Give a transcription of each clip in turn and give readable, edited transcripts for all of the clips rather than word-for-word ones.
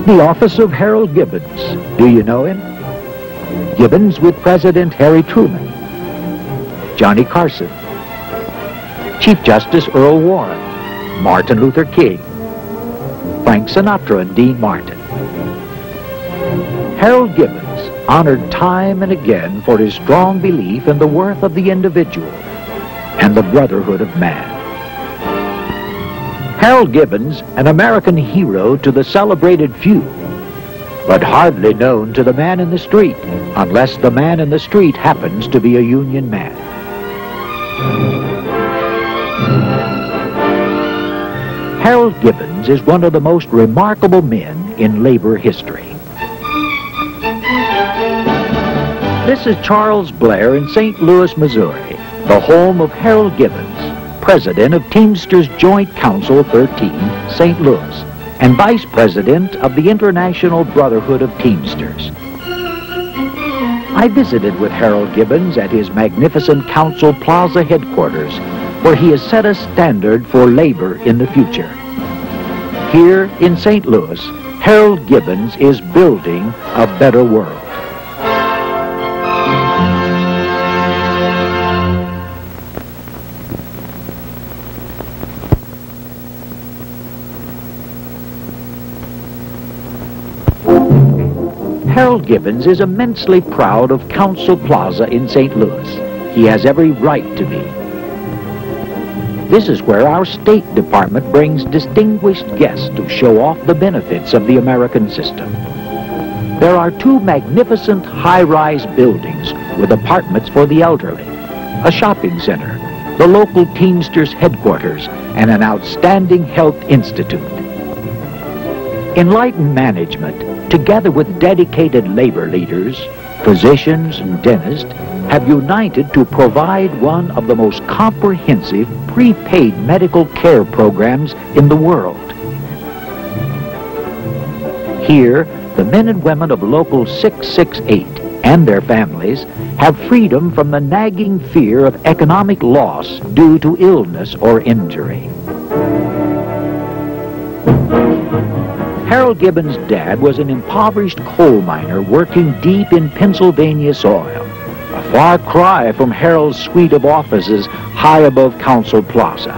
The office of Harold Gibbons. Do you know him? Gibbons with President Harry Truman, Johnny Carson, Chief Justice Earl Warren, Martin Luther King, Frank Sinatra and Dean Martin. Harold Gibbons, honored time and again for his strong belief in the worth of the individual and the brotherhood of man. Harold Gibbons, an American hero to the celebrated few, but hardly known to the man in the street, unless the man in the street happens to be a Union man. Harold Gibbons is one of the most remarkable men in labor history. This is Charles Blair in St. Louis, Missouri, the home of Harold Gibbons, President of Teamsters Joint Council 13, St. Louis, and Vice President of the International Brotherhood of Teamsters. I visited with Harold Gibbons at his magnificent Council Plaza headquarters, where he has set a standard for labor in the future. Here in St. Louis, Harold Gibbons is building a better world. Harold Gibbons is immensely proud of Council Plaza in St. Louis. He has every right to be. This is where our State Department brings distinguished guests to show off the benefits of the American system. There are two magnificent high-rise buildings with apartments for the elderly, a shopping center, the local Teamsters headquarters, and an outstanding health institute. Enlightened management, together with dedicated labor leaders, physicians and dentists, have united to provide one of the most comprehensive prepaid medical care programs in the world. Here, the men and women of Local 668 and their families have freedom from the nagging fear of economic loss due to illness or injury. Harold Gibbons' dad was an impoverished coal miner working deep in Pennsylvania soil, a far cry from Harold's suite of offices high above Council Plaza.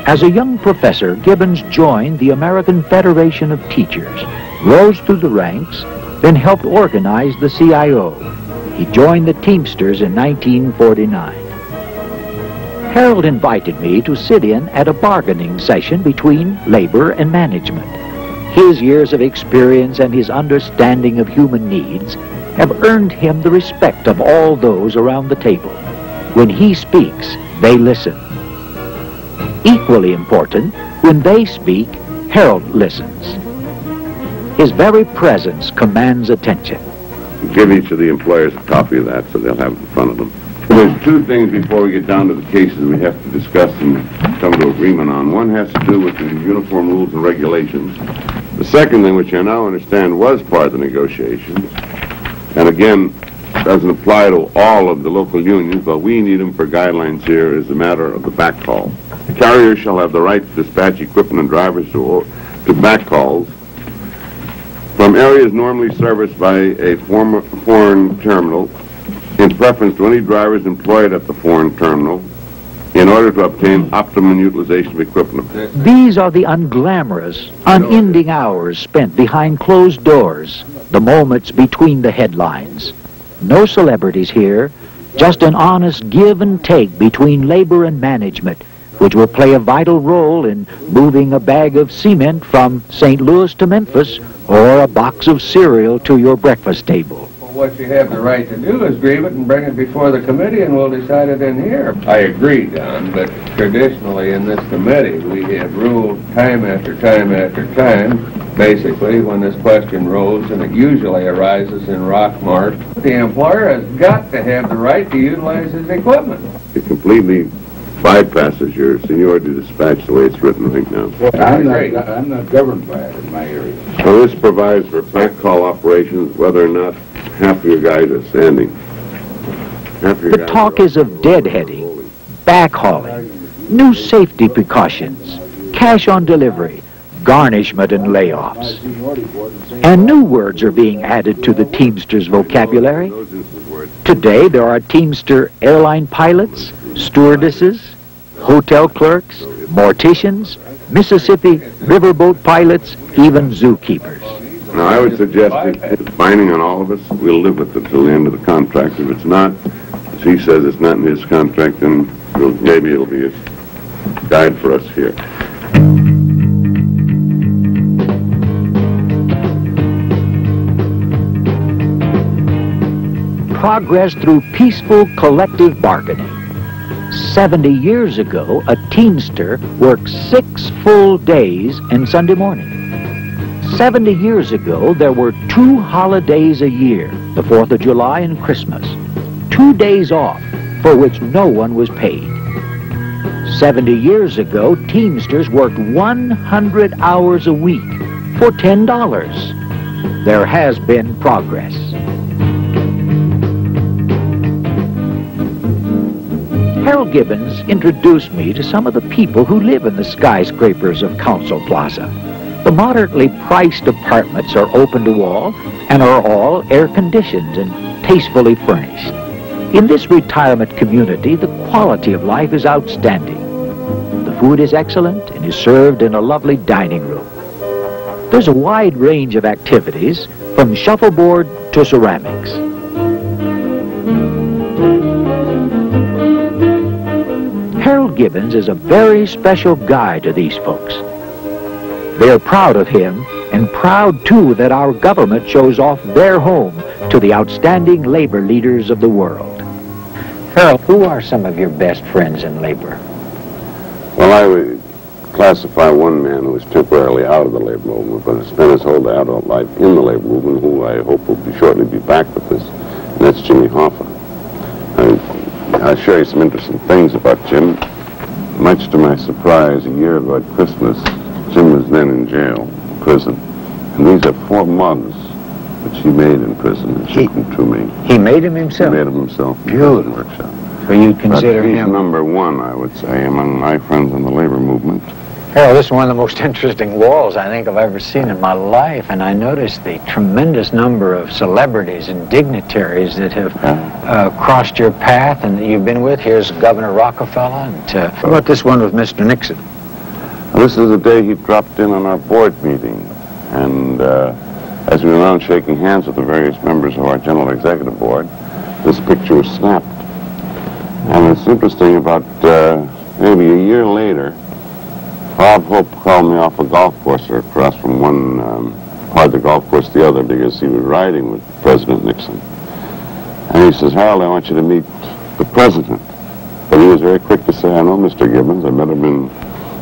As a young professor, Gibbons joined the American Federation of Teachers, rose through the ranks, then helped organize the CIO. He joined the Teamsters in 1949. Harold invited me to sit in at a bargaining session between labor and management. His years of experience and his understanding of human needs have earned him the respect of all those around the table. When he speaks, they listen. Equally important, when they speak, Harold listens. His very presence commands attention. Give each of the employers a copy of that so they'll have it in front of them. There's two things before we get down to the cases we have to discuss and come to agreement on. One has to do with the uniform rules and regulations. The second thing, which I now understand was part of the negotiations, and again, doesn't apply to all of the local unions, but we need them for guidelines here, is the matter of the backhaul. Carriers shall have the right to dispatch equipment and drivers to backhauls from areas normally serviced by a foreign terminal, in preference to any drivers employed at the foreign terminal, in order to obtain optimum utilization of equipment. These are the unglamorous, unending hours spent behind closed doors, the moments between the headlines. No celebrities here, just an honest give and take between labor and management, which will play a vital role in moving a bag of cement from St. Louis to Memphis or a box of cereal to your breakfast table. What you have the right to do is grieve it and bring it before the committee, and we'll decide it in here. I agree, Don, but traditionally in this committee we have ruled time after time after time, basically, when this question rose, and it usually arises in Rockmart, the employer has got to have the right to utilize his equipment. It completely bypasses your seniority dispatch the way it's written right now. Well, I'm not governed by it in my area. So this provides for backhaul operations whether or not half of your guys are standing. The talk is of deadheading, backhauling, new safety precautions, cash on delivery, garnishment and layoffs. And new words are being added to the Teamsters' vocabulary. Today there are Teamster airline pilots, stewardesses, hotel clerks, morticians, Mississippi riverboat pilots, even zookeepers. Now, I would suggest that it's binding on all of us. We'll live with it till the end of the contract. If it's not, as he says it's not in his contract, then maybe it'll be a guide for us here. Progress through peaceful collective bargaining. 70 years ago, a Teamster worked 6 full days and Sunday morning. 70 years ago, there were 2 holidays a year, the 4th of July and Christmas. 2 days off for which no one was paid. 70 years ago, Teamsters worked 100 hours a week for $10. There has been progress. Harold Gibbons introduced me to some of the people who live in the skyscrapers of Council Plaza. The moderately priced apartments are open to all and are all air-conditioned and tastefully furnished. In this retirement community, the quality of life is outstanding. The food is excellent and is served in a lovely dining room. There's a wide range of activities, from shuffleboard to ceramics. Harold Gibbons is a very special guy to these folks. They're proud of him, and proud, too, that our government shows off their home to the outstanding labor leaders of the world. Harold, who are some of your best friends in labor? Well, I would classify one man who is temporarily out of the labor movement, but has spent his whole adult life in the labor movement, who I hope will shortly be back with us, and that's Jimmy Hoffa. I'll show you some interesting things about Jim. Much to my surprise, a year ago at Christmas, Jim was then in jail, prison. And these are 4 mugs which he made in prison and shipped them to me. He made them himself? He made them himself in Beautiful. the workshop. So you consider but he's him number 1, I would say, among my friends in the labor movement. Harold, this is one of the most interesting walls I think I've ever seen in my life, and I noticed the tremendous number of celebrities and dignitaries that have crossed your path and that you've been with. Here's Governor Rockefeller, and how about this one with Mr. Nixon? Well, this is the day he dropped in on our board meeting, and as we were around shaking hands with the various members of our General Executive Board, this picture was snapped. And it's interesting, about maybe a year later, Bob Hope called me off a golf course or across from one part of the golf course to the other, because he was riding with President Nixon. And he says, "Harold, I want you to meet the president." But he was very quick to say, "I know Mr. Gibbons. I met him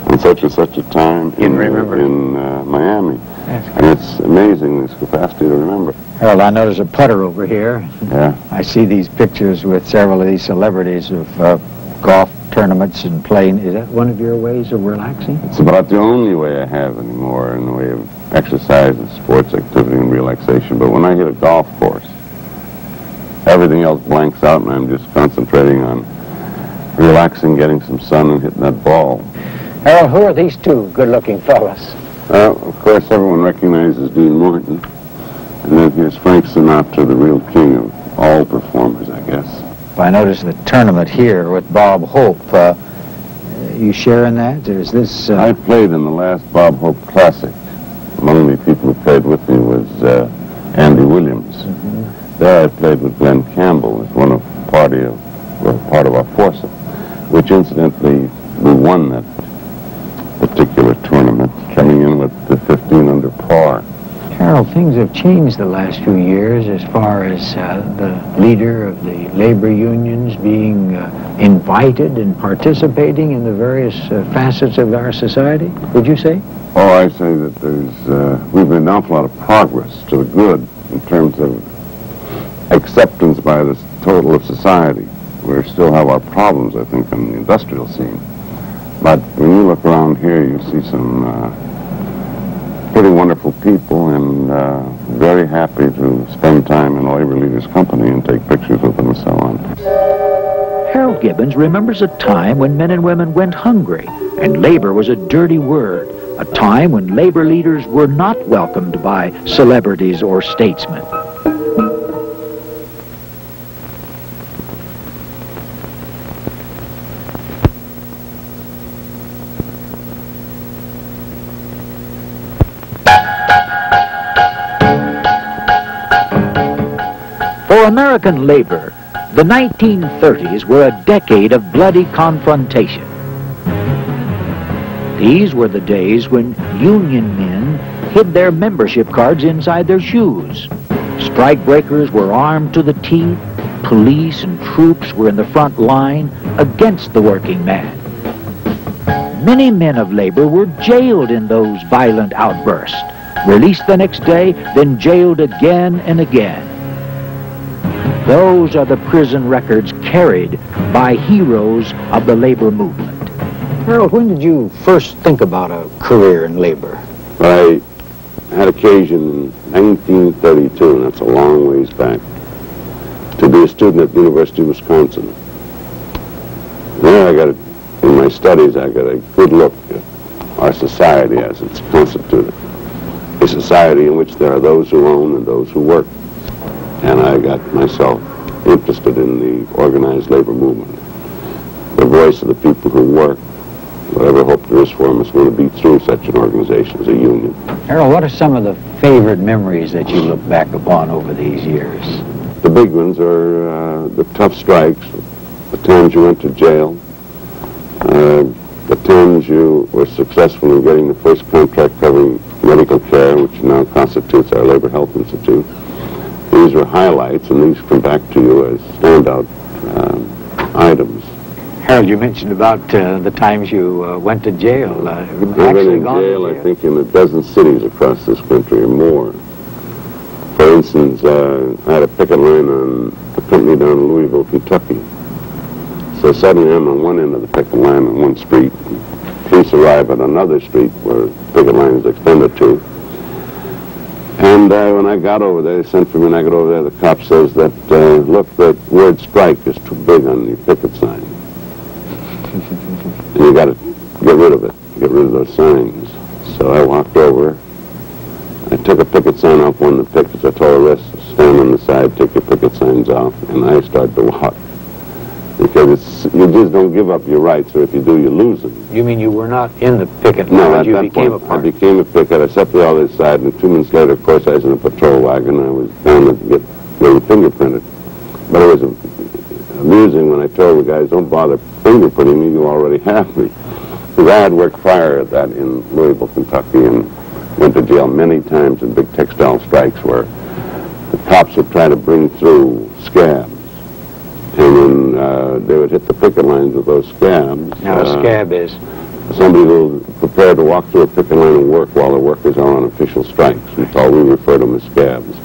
on such and such a time in Miami." And it's amazing, this capacity to remember. Harold, I know there's a putter over here. Yeah. I see these pictures with several of these celebrities of golf tournaments and playing. Is that one of your ways of relaxing? It's about the only way I have anymore in the way of exercise and sports activity and relaxation. But when I hit a golf course, everything else blanks out and I'm just concentrating on relaxing, getting some sun and hitting that ball. Harold, who are these 2 good-looking fellas? Of course, everyone recognizes Dean Martin. And then here's Frank Sinatra, the real king of all performers, I guess. I noticed the tournament here with Bob Hope. You sharing that? Is this? I played in the last Bob Hope Classic. Among the people who played with me was Andy Williams. Mm-hmm. There I played with Glenn Campbell as part of our foursome, which incidentally we won that particular tournament, coming in with the 15 under par. Harold, things have changed the last few years as far as the leader of the labor unions being invited and participating in the various facets of our society, would you say? Oh, I say that we've made an awful lot of progress to the good in terms of acceptance by the total of society. We still have our problems, I think, in the industrial scene. But when you look around here, you see some pretty wonderful people, and very happy to spend time in a labor leader's company and take pictures with them and so on. Harold Gibbons remembers a time when men and women went hungry, and labor was a dirty word, a time when labor leaders were not welcomed by celebrities or statesmen. For American labor, the 1930s were a decade of bloody confrontation. These were the days when union men hid their membership cards inside their shoes. Strikebreakers were armed to the teeth. Police and troops were in the front line against the working man. Many men of labor were jailed in those violent outbursts, released the next day, then jailed again and again. Those are the prison records carried by heroes of the labor movement. Harold, when did you first think about a career in labor? I had occasion in 1932, and that's a long ways back, to be a student at the University of Wisconsin. There in my studies, I got a good look at our society as it's constituted. A society in which there are those who own and those who work. And I got myself interested in the organized labor movement. The voice of the people who work, whatever hope there is for them, is going to be through such an organization as a union. Harold, what are some of the favorite memories that you look back upon over these years? The big ones are the tough strikes, the times you went to jail, the times you were successful in getting the first contract covering medical care, which now constitutes our Labor Health Institute. These were highlights, and these come back to you as standout items. Harold, you mentioned about the times you went to jail. I've been in jail, I think, in a dozen cities across this country or more. For instance, I had a picket line on a company down in Louisville, Kentucky. So suddenly I'm on one end of the picket line on one street. Police arrive at another street where the picket line is extended to. And when I got over there, they sent for me, and I got over there, the cop says that, look, the word strike is too big on the picket sign. And you got to get rid of it, get rid of those signs. So I walked over. I took a picket sign off one of the pickets. I told the rest, stand on the side, take your picket signs off, and I started to walk. Because you just don't give up your rights, or if you do, you lose them. You mean you were not in the picket line? No, at you that became point, a part? I became a picket. I stepped the other side, and 2 minutes later, of course, I was in a patrol wagon. I was down to get really fingerprinted. But it was amusing when I told the guys, don't bother fingerprinting me, you already have me. Because I had worked prior at that in Louisville, Kentucky, and went to jail many times in big textile strikes where the cops would try to bring through scabs. And then they would hit the picket lines with those scabs. Now, a scab is? Somebody who's prepared to walk through a picket line and work while the workers are on official strikes. That's all we refer to them as scabs.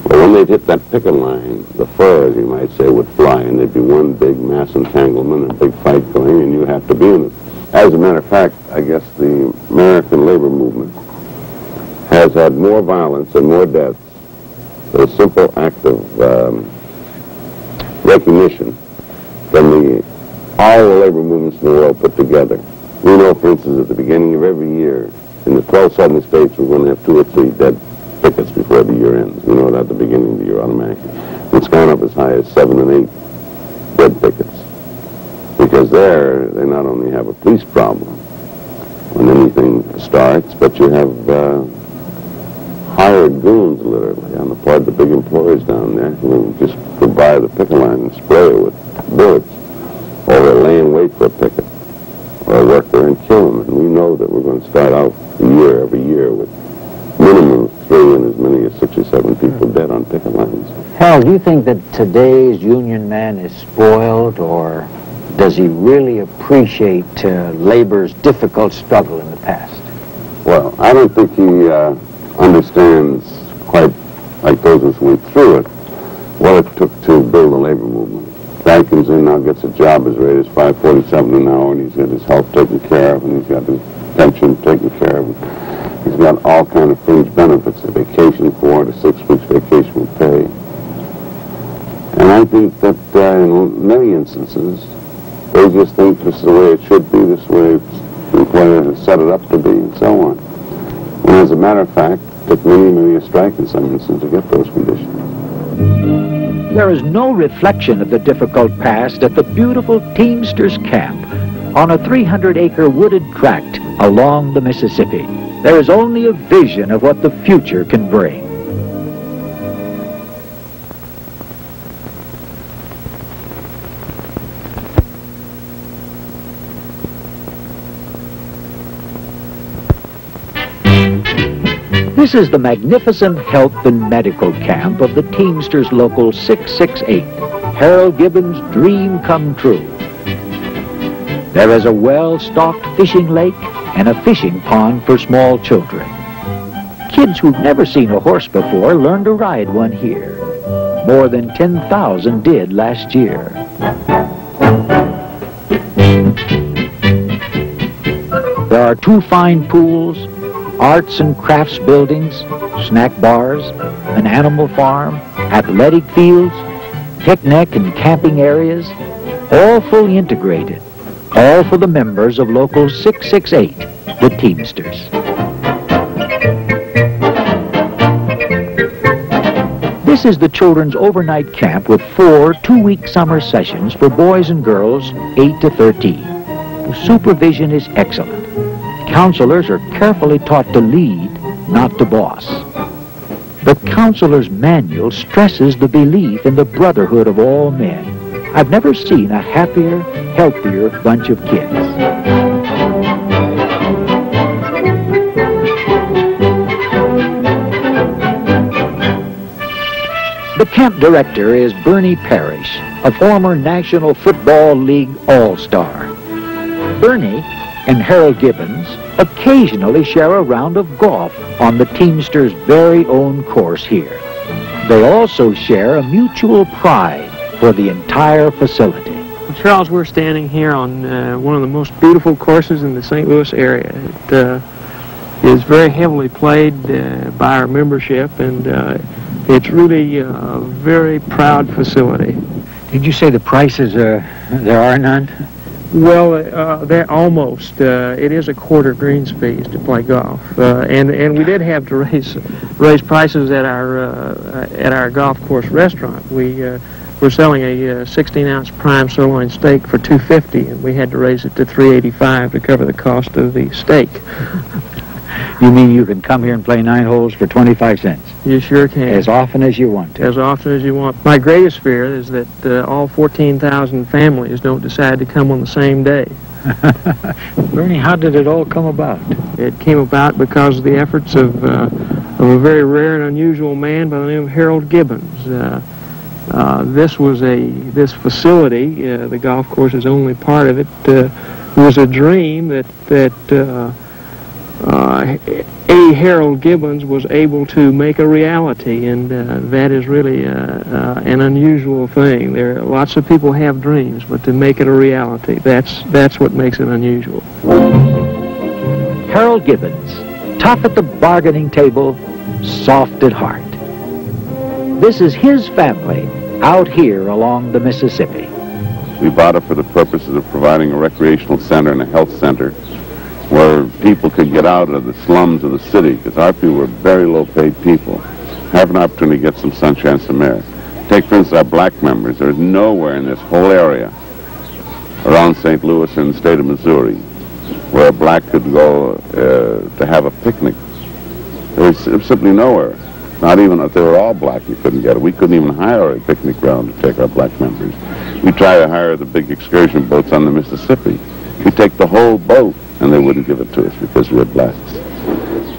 But when they'd hit that picket line, the fur, as you might say, would fly, and there'd be one big mass entanglement, a big fight going, and you have to be in it. As a matter of fact, I guess the American labor movement has had more violence and more deaths for a simple act of recognition than all the labor movements in the world put together. We know, for instance, at the beginning of every year, in the 12 southern states, we're going to have 2 or 3 dead pickets before the year ends. We know it at the beginning of the year automatically. It's gone up as high as 7 and 8 dead pickets. Because there, they not only have a police problem when anything starts, but you have hired goons, literally, on the part of the big employers down there who just go by the picket line and spray it with bullets, or they lay in wait for a picket or a worker and kill them. And we know that we're going to start out every year with minimum of 3 and as many as 6 or 7 people dead on picket lines. Harold, do you think that today's union man is spoiled, or does he really appreciate labor's difficult struggle in the past? Well, I don't think he understands quite like those who went through it, what it took to build a labor movement. Guy comes in now, gets a job as rate as $5.47 an hour, and he's got his health taken care of, and he's got his pension taken care of. He's got all kind of fringe benefits, a vacation 4 to 6 weeks vacation with pay. And I think that in many instances, they just think this is the way it should be, this is the way the employer has set it up to be, and so on. And as a matter of fact, it took many a strike in some instances to get those conditions. There is no reflection of the difficult past at the beautiful Teamsters Camp on a 300-acre wooded tract along the Mississippi. There is only a vision of what the future can bring. This is the magnificent health and medical camp of the Teamsters Local 668, Harold Gibbons' dream come true. There is a well-stocked fishing lake and a fishing pond for small children. Kids who've never seen a horse before learn to ride one here. More than 10,000 did last year. There are 2 fine pools, arts and crafts buildings, snack bars, an animal farm, athletic fields, picnic and camping areas, all fully integrated, all for the members of Local 668, the Teamsters. This is the children's overnight camp with 4 two-week summer sessions for boys and girls 8 to 13. The supervision is excellent. Counselors are carefully taught to lead, not to boss. The counselor's manual stresses the belief in the brotherhood of all men. I've never seen a happier, healthier bunch of kids. The camp director is Bernie Parrish, a former National Football League All-Star. Bernie and Harold Gibbons occasionally share a round of golf on the Teamsters' very own course here. They also share a mutual pride for the entire facility. Charles, we're standing here on one of the most beautiful courses in the St. Louis area. It is very heavily played by our membership, and it's really a very proud facility. Did you say the prices there are none? Well, they're almost. It is a quarter greens fees to play golf, and we did have to raise prices at our golf course restaurant. We're selling a 16-ounce prime sirloin steak for $2.50, and we had to raise it to $3.85 to cover the cost of the steak. You mean you can come here and play 9 holes for 25 cents? You sure can. As often as you want to. As often as you want. My greatest fear is that all 14,000 families don't decide to come on the same day. Bernie, how did it all come about? It came about because of the efforts of a very rare and unusual man by the name of Harold Gibbons. This facility, the golf course is only part of it, was a dream that Harold Gibbons was able to make a reality, and that is really an unusual thing. There are lots of people have dreams, but to make it a reality, that's what makes it unusual. Harold Gibbons, tough at the bargaining table, soft at heart. This is his family out here along the Mississippi. We bought it for the purposes of providing a recreational center and a health center where people could get out of the slums of the city, because our people were very low-paid people, have an opportunity to get some sunshine, some air. Take, for instance, our black members. There's nowhere in this whole area around St. Louis or in the state of Missouri where a black could go to have a picnic. There's simply nowhere. Not even if they were all black, you couldn't get it. We couldn't even hire a picnic ground to take our black members. We try to hire the big excursion boats on the Mississippi. We take the whole boat, and they wouldn't give it to us because we had blacks.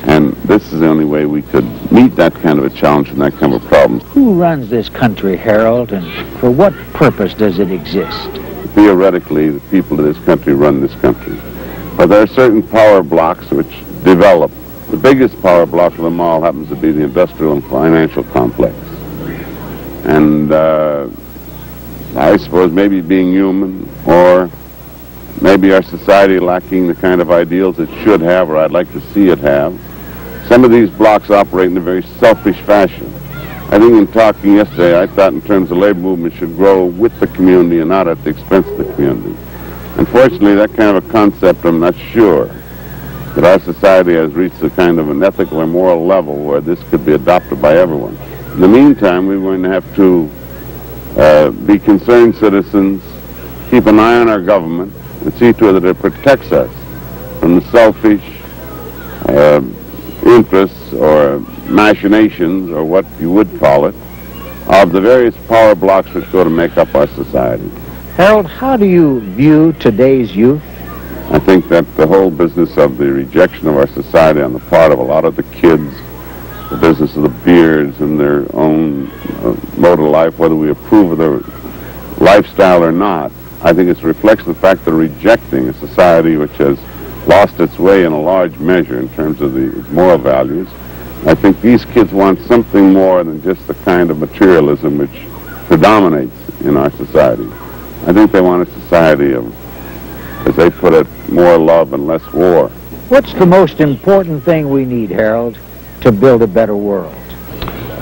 And this is the only way we could meet that kind of a challenge and that kind of a problem. Who runs this country, Harold, and for what purpose does it exist? Theoretically, the people of this country run this country. But there are certain power blocks which develop. The biggest power block of them all happens to be the industrial and financial complex. And I suppose maybe being human, or maybe our society lacking the kind of ideals it should have, or I'd like to see it have, some of these blocks operate in a very selfish fashion. I think in talking yesterday, I thought in terms of labor movement should grow with the community and not at the expense of the community. Unfortunately, that kind of a concept, I'm not sure that our society has reached a kind of an ethical or moral level where this could be adopted by everyone. In the meantime, we're going to have to be concerned citizens, keep an eye on our government, and see to it that it protects us from the selfish interests or machinations, or what you would call it, of the various power blocks which go to make up our society. Harold, how do you view today's youth? I think that the whole business of the rejection of our society on the part of a lot of the kids, the business of the beards and their own mode of life, whether we approve of their lifestyle or not, I think it's a reflection of the fact they're rejecting a society which has lost its way in a large measure in terms of its moral values. I think these kids want something more than just the kind of materialism which predominates in our society. I think they want a society of, as they put it, more love and less war. What's the most important thing we need, Harold, to build a better world?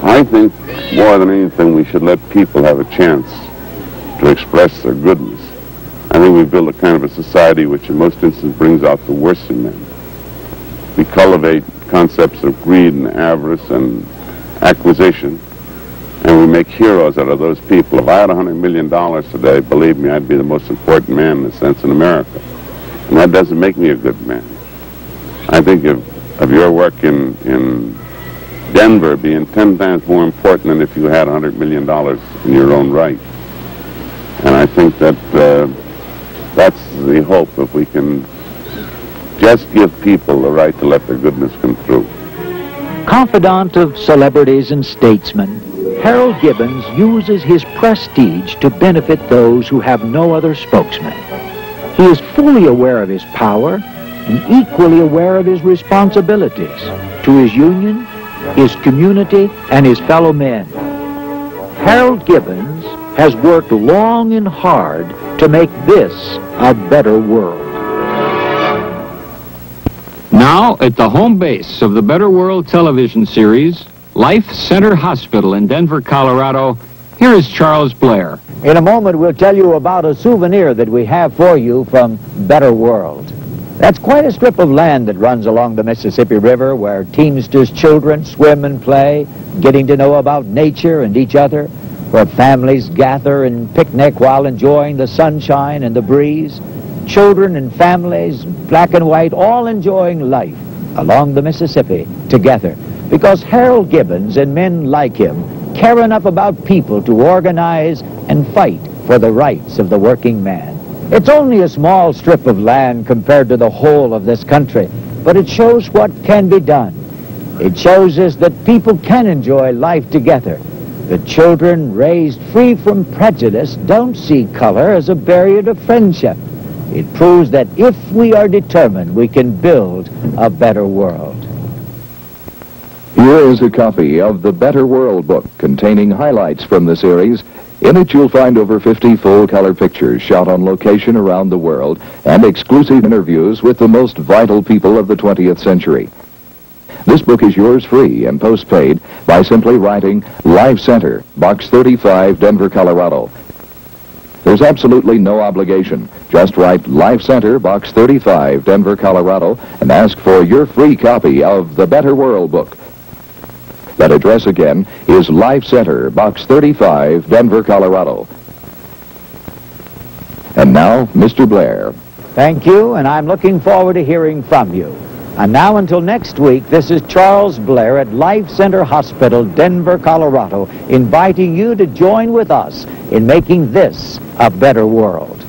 I think more than anything we should let people have a chance to express their goodness. I think we build a kind of a society which in most instances brings out the worst in men. We cultivate concepts of greed and avarice and acquisition, and we make heroes out of those people. If I had $100 million today, believe me, I'd be the most important man in a sense in America. And that doesn't make me a good man. I think of your work in Denver being 10 times more important than if you had $100 million in your own right. And I think that that's the hope, if we can just give people the right to let their goodness come through. Confidant of celebrities and statesmen, Harold Gibbons uses his prestige to benefit those who have no other spokesman. He is fully aware of his power and equally aware of his responsibilities to his union, his community, and his fellow men. Harold Gibbons has worked long and hard to make this a better world. Now, at the home base of the Better World television series, Life Center Hospital in Denver, Colorado, here is Charles Blair. In a moment, we'll tell you about a souvenir that we have for you from Better World. That's quite a strip of land that runs along the Mississippi River where teamsters' children swim and play, getting to know about nature and each other, where families gather and picnic while enjoying the sunshine and the breeze. Children and families, black and white, all enjoying life along the Mississippi together, because Harold Gibbons and men like him care enough about people to organize and fight for the rights of the working man. It's only a small strip of land compared to the whole of this country, but it shows what can be done. It shows us that people can enjoy life together. The children raised free from prejudice don't see color as a barrier to friendship. It proves that if we are determined, we can build a better world. Here is a copy of the Better World book containing highlights from the series. In it you'll find over 50 full-color pictures shot on location around the world and exclusive interviews with the most vital people of the 20th century. This book is yours free and postpaid by simply writing Life Center, Box 35, Denver, Colorado. There's absolutely no obligation. Just write Life Center, Box 35, Denver, Colorado, and ask for your free copy of the Better World book. That address again is Life Center, Box 35, Denver, Colorado. And now, Mr. Blair. Thank you, and I'm looking forward to hearing from you. And now until next week, this is Charles Blair at Life Center Hospital, Denver, Colorado, inviting you to join with us in making this a better world.